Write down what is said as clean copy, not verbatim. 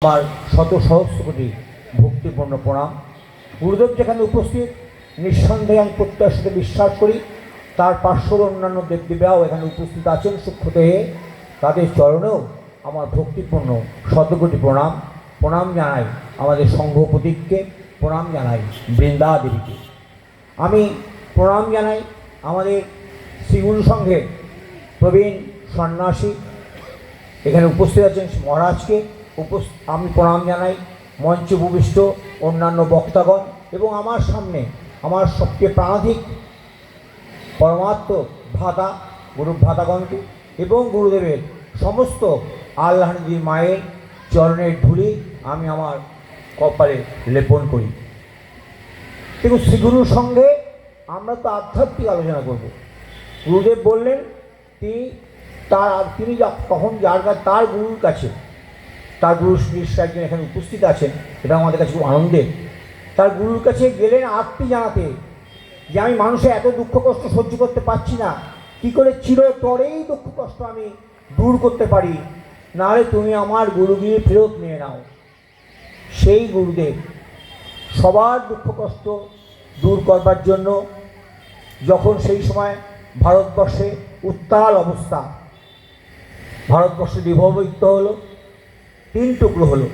আমার শত সহস্র কোটি ভক্তিপূর্ণ প্রণাম। গুরুদেব যেখানে উপস্থিত, নিঃসন্দেহে আমি প্রত্যয়ের সাথে বিশ্বাস করি তার পার্শ্বর অন্যান্য দেবদেবীরাও এখানে উপস্থিত আছেন সূক্ষ্মদেহে। তাদের চরণেও আমার ভক্তিপূর্ণ শতকোটি প্রণাম। প্রণাম জানাই আমাদের সংঘপতিকে, প্রণাম জানাই বৃন্দা দেবীকে। আমি প্রণাম জানাই আমাদের শ্রীগুরু সংঘের প্রবীণ সন্ন্যাসী এখানে উপস্থিত আছেন মহারাজকে। আমি প্রণাম জানাই মঞ্চে উপবিষ্ট অন্যান্য বক্তাগণ এবং আমার সামনে আমার সবচেয়ে প্রাণাধিক পরমাত্ম ভ্রাতা গুরু ভ্রাতাগণকে এবং গুরুদেবের সমস্ত আল্লাহনদীর মায়ের চরণের ধুলি আমি আমার কপালে লেপন করি। দেখুন, শ্রীগুরুর সঙ্গে আমরা তো আধ্যাত্মিক আলোচনা করব। গুরুদেব বললেন তিনি তখন তার গুরুর কাছে, তার গুরু নিশ্চয় একজন এখানে উপস্থিত আছেন, এটা আমাদের কাছে খুব আনন্দের। তার গুরুর কাছে গেলেন আরতি জানাতে যে আমি মানুষের এত দুঃখ কষ্ট সহ্য করতে পারছি না, কী করে চিরতরেই দুঃখ কষ্ট আমি দূর করতে পারি, নাহলে তুমি আমার গুরুগিরি ফেরত নিয়ে নাও। সেই গুরুদেব সবার দুঃখ কষ্ট দূর করবার জন্য যখন সেই সময় ভারতবর্ষে উত্তাল অবস্থা, ভারতবর্ষ বিভক্ত হলো, তিন টুকরো হলো।